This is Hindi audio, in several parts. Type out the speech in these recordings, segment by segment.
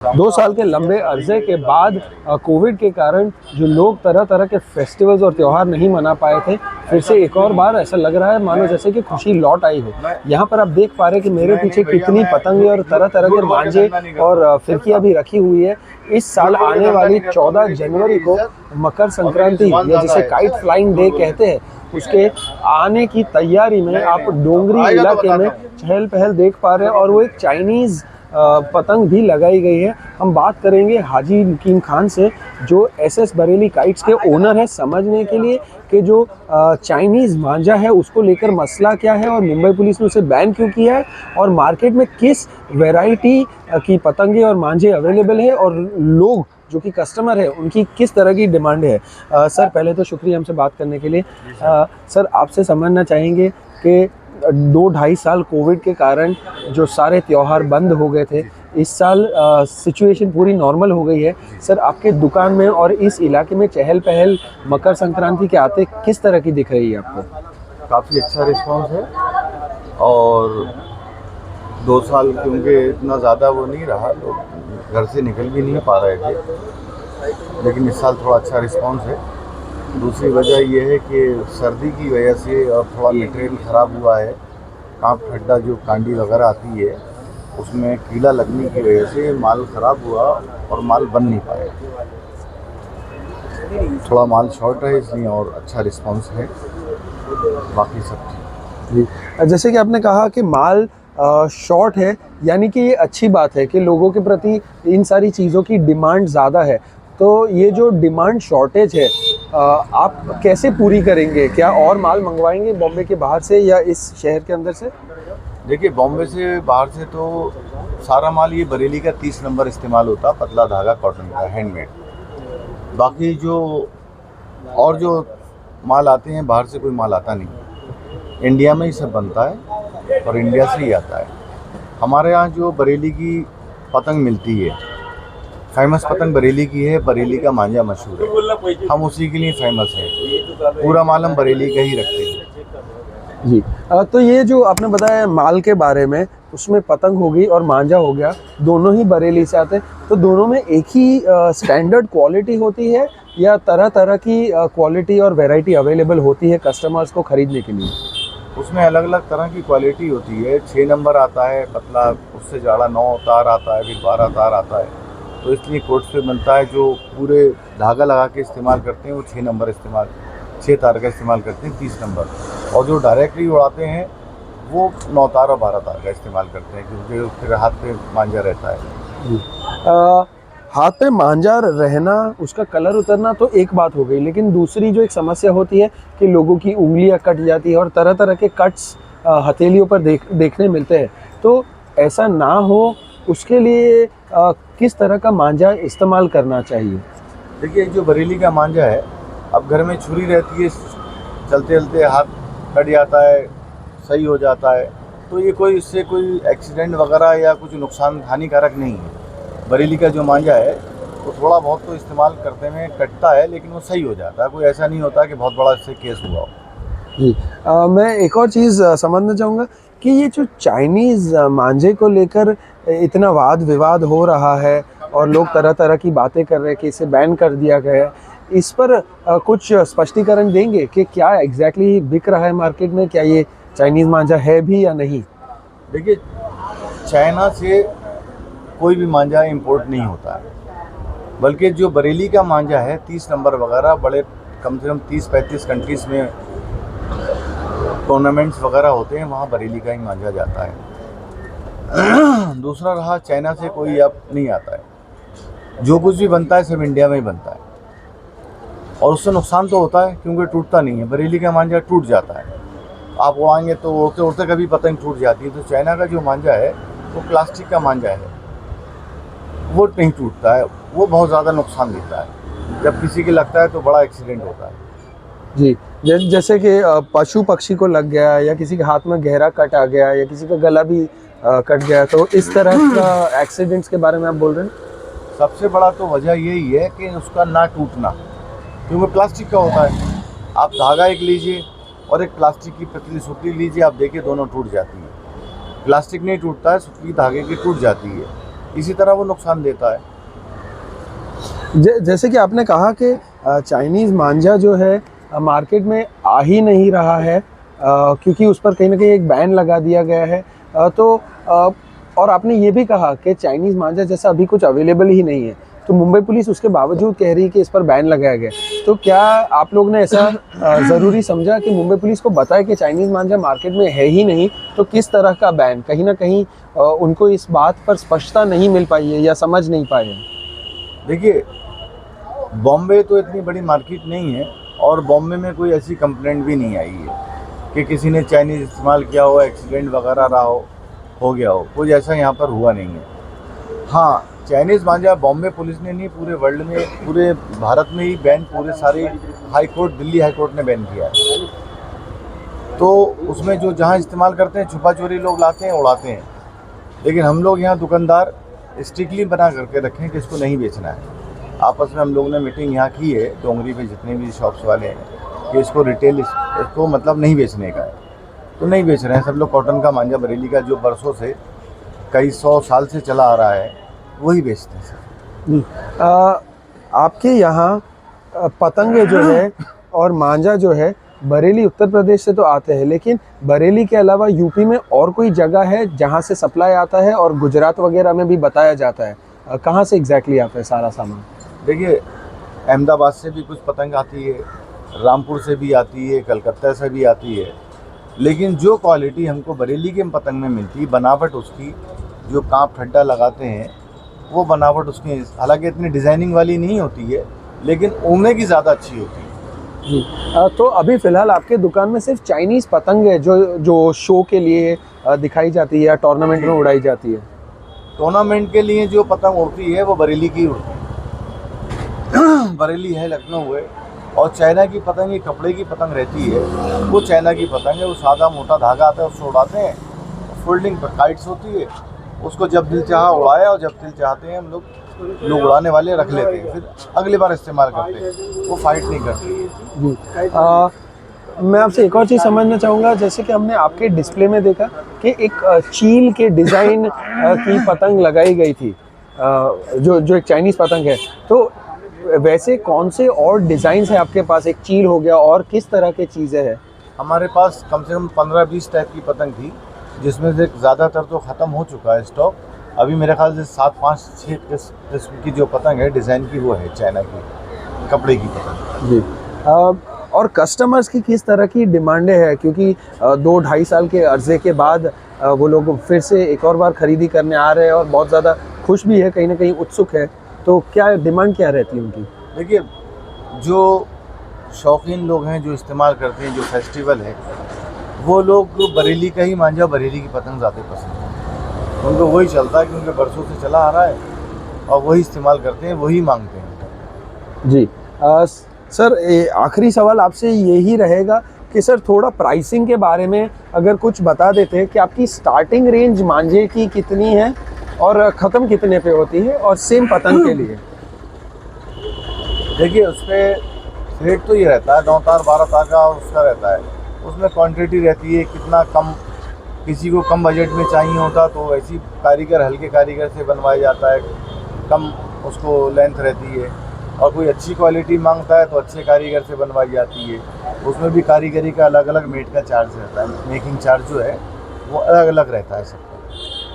2 साल के लंबे अरसे के बाद कोविड के कारण जो लोग तरह तरह के फेस्टिवल्स और त्यौहार नहीं मना पाए थे, फिर से एक और बार ऐसा लग रहा है मानो जैसे कि खुशी लौट आई हो। यहाँ पर आप देख पा रहे हैं कि मेरे पीछे कितनी पतंगे और तरह तरह के मांझे और फिरकियाँ भी रखी हुई है। इस साल आने वाली 14 जनवरी को मकर संक्रांति या जिसे काइट फ्लाइंग डे कहते हैं, उसके आने की तैयारी में आप डोंगरी इलाके में चहल पहल देख पा रहे हैं और वो एक चाइनीज़ पतंग भी लगाई गई है। हम बात करेंगे हाजी नकीम खान से, जो एसएस बरेली काइट्स के ओनर है, समझने के लिए कि जो चाइनीज़ मांझा है उसको लेकर मसला क्या है और मुंबई पुलिस ने उसे बैन क्यों किया है और मार्केट में किस वैरायटी की पतंगे और मांझे अवेलेबल है और लोग जो कि कस्टमर है उनकी किस तरह की डिमांड है। सर, पहले तो शुक्रिया हमसे बात करने के लिए। सर, आपसे समझना चाहेंगे कि 2-2.5 साल कोविड के कारण जो सारे त्यौहार बंद हो गए थे, इस साल सिचुएशन पूरी नॉर्मल हो गई है। सर, आपके दुकान में और इस इलाके में चहल पहल मकर संक्रांति के आते किस तरह की दिख रही है आपको? काफ़ी अच्छा रिस्पांस है और 2 साल क्योंकि इतना ज़्यादा वो नहीं रहा, लोग घर से निकल भी नहीं पा रहे थे, लेकिन इस साल थोड़ा अच्छा रिस्पांस है। दूसरी वजह ये है कि सर्दी की वजह से और थोड़ा मटेरियल ख़राब हुआ है। कांप खड्डा जो कांडी वगैरह आती है उसमें कीड़ा लगने की वजह से माल ख़राब हुआ और माल बन नहीं पाया। थोड़ा माल शॉर्ट है इसलिए और अच्छा रिस्पांस है, बाकी सब ठीक। जी, जैसे कि आपने कहा कि माल शॉर्ट है, यानी कि ये अच्छी बात है कि लोगों के प्रति इन सारी चीज़ों की डिमांड ज़्यादा है। तो ये जो डिमांड शॉर्टेज है, आप कैसे पूरी करेंगे? क्या और माल मंगवाएंगे बॉम्बे के बाहर से या इस शहर के अंदर से? देखिए, बॉम्बे से बाहर से तो सारा माल ये बरेली का 30 नंबर इस्तेमाल होता, पतला धागा कॉटन का हैंडमेड। बाकी जो माल आते हैं बाहर से कोई माल आता नहीं, इंडिया में ही सब बनता है और इंडिया से ही आता है। हमारे यहाँ जो बरेली की पतंग मिलती है, फेमस पतंग बरेली की है, बरेली का मांझा मशहूर है, हम उसी के लिए फेमस हैं। पूरा माल हम बरेली का ही रखते हैं। जी, तो ये जो आपने बताया माल के बारे में, उसमें पतंग हो गई और मांझा हो गया, दोनों ही बरेली से आते हैं, तो दोनों में एक ही स्टैंडर्ड क्वालिटी होती है या तरह तरह की क्वालिटी और वैरायटी अवेलेबल होती है कस्टमर्स को खरीदने के लिए? उसमें अलग अलग तरह की क्वालिटी होती है। 6 नंबर आता है पतला, उससे ज़्यादा 9 तार आता है, फिर 12 तार आता है, तो इसलिए कोर्ट्स पे बनता है। जो पूरे धागा लगा के इस्तेमाल करते हैं वो 6 तार का इस्तेमाल करते हैं, 30 नंबर। और जो डायरेक्टली उड़ाते हैं वो 9 तार और 12 तार का इस्तेमाल करते हैं, क्योंकि फिर हाथ पे मांझा रहता है। हाथ पे मांझा रहना, उसका कलर उतरना तो एक बात हो गई, लेकिन दूसरी जो एक समस्या होती है कि लोगों की उंगलियां कट जाती है और तरह तरह के कट्स हथेलियों पर देखने मिलते हैं। तो ऐसा ना हो उसके लिए किस तरह का मांझा इस्तेमाल करना चाहिए? देखिए, जो बरेली का मांझा है, अब घर में छुरी रहती है, चलते चलते हाथ कट जाता है, सही हो जाता है, तो ये इससे कोई एक्सीडेंट वगैरह या कुछ नुकसान हानिकारक नहीं है। बरेली का जो मांझा है वो थोड़ा बहुत तो इस्तेमाल करते में कटता है, लेकिन वो सही हो जाता है, कोई ऐसा नहीं होता कि बहुत बड़ा इससे केस हुआ हो। जी, मैं एक और चीज़ समझना चाहूँगा कि ये जो चाइनीज़ मांझे को लेकर इतना वाद विवाद हो रहा है और लोग तरह तरह की बातें कर रहे हैं कि इसे बैन कर दिया गया है, इस पर कुछ स्पष्टीकरण देंगे कि क्या एग्जैक्टली बिक रहा है मार्केट में? क्या ये चाइनीज़ मांझा है भी या नहीं? देखिए, चाइना से कोई भी मांझा इंपोर्ट नहीं होता है, बल्कि जो बरेली का मांझा है 30 नंबर वगैरह, बड़े कम से कम 30-35 कंट्रीज़ में टूर्नामेंट्स वगैरह होते हैं, वहाँ बरेली का ही मांझा जाता है। दूसरा रहा, चाइना से कोई अब नहीं आता है, जो कुछ भी बनता है सब इंडिया में ही बनता है, और उससे नुकसान तो होता है क्योंकि टूटता नहीं है। बरेली का मांझा टूट जाता है, आप उड़ाएंगे तो उड़ते उड़ते कभी पतंग टूट जाती है। तो चाइना का जो मांझा है वो प्लास्टिक का मांझा है, वो नहीं टूटता है, वो बहुत ज़्यादा नुकसान देता है। जब किसी के लगता है तो बड़ा एक्सीडेंट होता है। जी, जैसे कि पशु पक्षी को लग गया या किसी के हाथ में गहरा कट आ गया या किसी का गला भी कट गया, तो इस तरह का एक्सीडेंट्स के बारे में आप बोल रहे हैं? सबसे बड़ा तो वजह यही है कि उसका ना टूटना, क्योंकि प्लास्टिक का होता है। आप धागा एक लीजिए और एक प्लास्टिक की पतली सुतली लीजिए, आप देखिए दोनों टूट जाती है। प्लास्टिक नहीं टूटता है, सुतली धागे की टूट जाती है। इसी तरह वो नुकसान देता है। जैसे कि आपने कहा कि चाइनीज़ मांझा जो है मार्केट में आ ही नहीं रहा है, क्योंकि उस पर कहीं ना कहीं एक बैन लगा दिया गया है। और आपने ये भी कहा कि चाइनीज़ मांझा जैसा अभी कुछ अवेलेबल ही नहीं है, तो मुंबई पुलिस उसके बावजूद कह रही है कि इस पर बैन लगाया गया। तो क्या आप लोग ने ऐसा ज़रूरी समझा कि मुंबई पुलिस को बताए कि चाइनीज़ मांझा मार्केट में है ही नहीं, तो किस तरह का बैन? कहीं ना कहीं उनको इस बात पर स्पष्टता नहीं मिल पाई है या समझ नहीं पाए हैं। देखिए, बॉम्बे तो इतनी बड़ी मार्केट नहीं है और बॉम्बे में कोई ऐसी कंप्लेंट भी नहीं आई है कि किसी ने चाइनीज़ इस्तेमाल किया हो, एक्सीडेंट वगैरह रहा हो गया हो। कुछ ऐसा यहाँ पर हुआ नहीं है। हाँ, चाइनीज़ मांझा बॉम्बे पुलिस ने नहीं, पूरे वर्ल्ड में, पूरे भारत में ही बैन, पूरे सारे high court, Delhi high court ने बैन किया है। तो उसमें जो जहाँ इस्तेमाल करते हैं, छुपा चोरी लोग लाते हैं, उड़ाते हैं। लेकिन हम लोग यहाँ दुकानदार स्ट्रिक्टली बना करके रखें कि इसको नहीं बेचना है। आपस में हम लोगों ने मीटिंग यहाँ की है, डोंगरी पे जितने भी शॉप्स वाले हैं, कि इसको रिटेल, इसको मतलब नहीं बेचने का है। तो नहीं बेच रहे हैं सब लोग। कॉटन का मांझा बरेली का जो बरसों से, कई 100 साल से चला आ रहा है, वही बेचते हैं सर। आपके यहाँ पतंगे जो है और मांझा जो है बरेली उत्तर प्रदेश से तो आते हैं, लेकिन बरेली के अलावा यूपी में और कोई जगह है जहाँ से सप्लाई आता है? और गुजरात वगैरह में भी बताया जाता है, कहाँ से एग्जैक्टली आता है सारा सामान? देखिए, अहमदाबाद से भी कुछ पतंग आती है, रामपुर से भी आती है, कलकत्ता से भी आती है। लेकिन जो क्वालिटी हमको बरेली के पतंग में मिलती है, बनावट उसकी, जो कांप ठड्डा लगाते हैं, वो बनावट उसकी हालांकि इतनी डिज़ाइनिंग वाली नहीं होती है, लेकिन उड़ने की ज़्यादा अच्छी होती है। जी। तो अभी फ़िलहाल आपके दुकान में सिर्फ चाइनीज़ पतंग है जो शो के लिए दिखाई जाती है या टूर्नामेंट में उड़ाई जाती है? टूर्नामेंट के लिए जो पतंग उड़ती है वो बरेली की उड़ती है। बरेली है, लखनऊ है। और चाइना की पतंग, ये कपड़े की पतंग रहती है, वो चाइना की पतंग है। वो सादा मोटा धागा आता है, उससे उड़ाते हैं। फोल्डिंग पर काइट्स होती है, उसको जब दिल चाहा उड़ाया, और जब दिल चाहते हैं हम लोग उड़ाने वाले रख लेते हैं, फिर अगली बार इस्तेमाल करते हैं। वो फाइट नहीं करती। जी। मैं आपसे एक और चीज़ समझना चाहूँगा, जैसे कि हमने आपके डिस्प्ले में देखा कि एक चील के डिज़ाइन की पतंग लगाई गई थी, जो एक चाइनीज़ पतंग है। तो वैसे कौन से और डिज़ाइंस हैं आपके पास? एक चील हो गया, और किस तरह के चीज़ें हैं? हमारे पास कम से कम 15-20 टाइप की पतंग थी, जिसमें से ज़्यादातर तो ख़त्म हो चुका है स्टॉक। अभी मेरे ख्याल से 7-5-6 किस्म की जो पतंग है डिज़ाइन की, वो है चाइना की कपड़े की पतंग। जी। और कस्टमर्स की किस तरह की डिमांडें हैं? क्योंकि 2-2.5 साल के अर्जे के बाद वो लोग फिर से एक और बार खरीदी करने आ रहे हैं और बहुत ज़्यादा खुश भी है, कहीं ना कहीं उत्सुक है। तो क्या डिमांड क्या रहती है उनकी? देखिए, जो शौकीन लोग हैं, जो इस्तेमाल करते हैं, जो फेस्टिवल है, वो लोग बरेली का ही मांझा, बरेली की पतंग ज़्यादा पसंद है। उनको वही चलता है, क्योंकि बरसों से चला आ रहा है, और वही इस्तेमाल करते हैं, वही मांगते हैं। जी। सर, आखिरी सवाल आपसे यही रहेगा कि सर थोड़ा प्राइसिंग के बारे में अगर कुछ बता देते हैं कि आपकी स्टार्टिंग रेंज मांझे की कितनी है और ख़त्म कितने पे होती है, और सेम पतंग के लिए? देखिए, उस पर रेट तो ये रहता है 9 तार 12 तार का उसका रहता है। उसमें क्वांटिटी रहती है, कितना कम, किसी को कम बजट में चाहिए होता तो ऐसी कारीगर, हल्के कारीगर से बनवाया जाता है, कम उसको लेंथ रहती है। और कोई अच्छी क्वालिटी मांगता है तो अच्छे कारीगर से बनवाई जाती है। उसमें भी कारीगरी का अलग अलग मेट का चार्ज रहता है, मेकिंग चार्ज जो है वो अलग अलग रहता है सबका।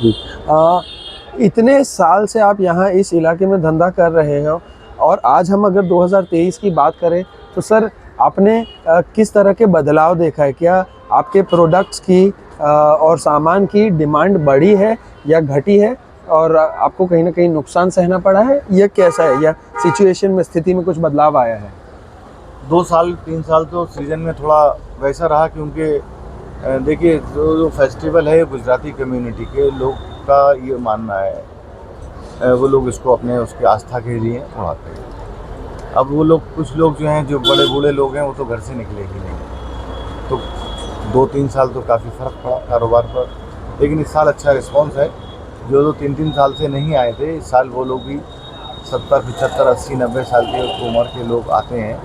जी। इतने साल से आप यहाँ इस इलाके में धंधा कर रहे हो, और आज हम अगर 2023 की बात करें तो सर आपने किस तरह के बदलाव देखा है? क्या आपके प्रोडक्ट्स की और सामान की डिमांड बढ़ी है या घटी है, और आपको कहीं ना कहीं नुकसान सहना पड़ा है, या कैसा है, या सिचुएशन में, स्थिति में कुछ बदलाव आया है? 2 साल 3 साल तो सीज़न में थोड़ा वैसा रहा, क्योंकि देखिए, जो फेस्टिवल है गुजराती कम्युनिटी के लोग का ये मानना है, वो लोग इसको अपने उसके आस्था के लिए उड़ाते हैं। अब वो लोग, कुछ लोग जो हैं, जो बड़े बूढ़े लोग हैं, वो तो घर से निकले ही नहीं। तो 2-3 साल तो काफ़ी फ़र्क पड़ा कारोबार पर, लेकिन इस साल अच्छा रिस्पॉन्स है। जो 3-3 साल से नहीं आए थे, इस साल वो लोग भी 70, 75, 80, 90 साल की उम्र के लोग आते हैं।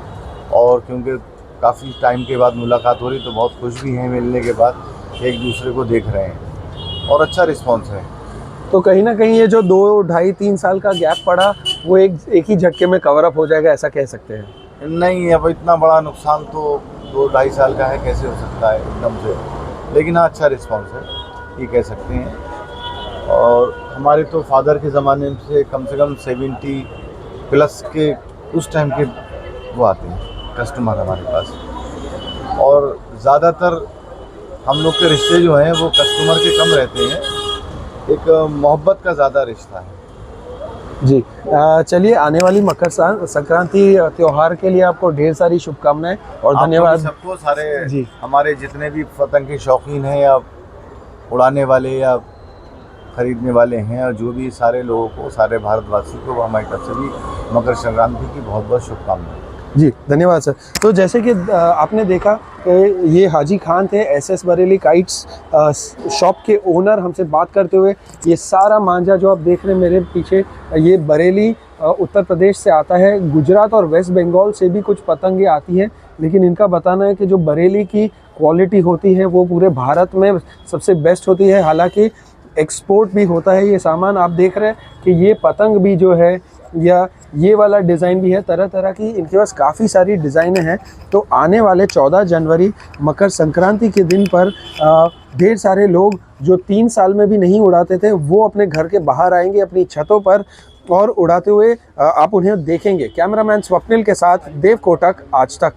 और क्योंकि काफ़ी टाइम के बाद मुलाकात हो रही, तो बहुत खुश भी हैं मिलने के बाद, एक दूसरे को देख रहे हैं, और अच्छा रिस्पॉन्स है। तो कहीं ना कहीं ये जो 2, ढाई, 3 साल का गैप पड़ा वो एक ही झटके में कवर अप हो जाएगा, ऐसा कह सकते हैं? नहीं, अब इतना बड़ा नुकसान तो 2-2.5 साल का है, कैसे हो सकता है एकदम से। लेकिन हाँ, अच्छा रिस्पॉन्स है, ये कह सकते हैं। और हमारे तो फादर के ज़माने से कम 70 प्लस के उस टाइम के वो आते हैं कस्टमर हमारे पास। और ज़्यादातर हम लोग के रिश्ते जो हैं वो कस्टमर के कम रहते हैं, एक मोहब्बत का ज़्यादा रिश्ता है। जी, चलिए, आने वाली मकर संक्रांति त्योहार के लिए आपको ढेर सारी शुभकामनाएं और आपको भी धन्यवाद। सबको, सारे जी। हमारे जितने भी पतंग के शौकीन हैं या उड़ाने वाले या खरीदने वाले हैं, और जो भी सारे लोगों को, सारे भारतवासी को हमारी तरफ से भी मकर संक्रांति की बहुत बहुत शुभकामनाएं। जी, धन्यवाद सर। तो जैसे कि आपने देखा कि ये हाजी खान थे, एसएस बरेली काइट्स शॉप के ओनर, हमसे बात करते हुए। ये सारा मांझा जो आप देख रहे हैं मेरे पीछे, ये बरेली उत्तर प्रदेश से आता है। गुजरात और वेस्ट बंगाल से भी कुछ पतंगे आती हैं, लेकिन इनका बताना है कि जो बरेली की क्वालिटी होती है वो पूरे भारत में सबसे बेस्ट होती है। हालांकि एक्सपोर्ट भी होता है ये सामान। आप देख रहे हैं कि ये पतंग भी जो है, या ये वाला डिज़ाइन भी है, तरह तरह की इनके पास काफ़ी सारी डिज़ाइनें हैं। तो आने वाले 14 जनवरी मकर संक्रांति के दिन पर ढेर सारे लोग जो 3 साल में भी नहीं उड़ाते थे वो अपने घर के बाहर आएंगे, अपनी छतों पर, और उड़ाते हुए आप उन्हें देखेंगे। कैमरामैन स्वप्निल के साथ देव कोटक, आज तक।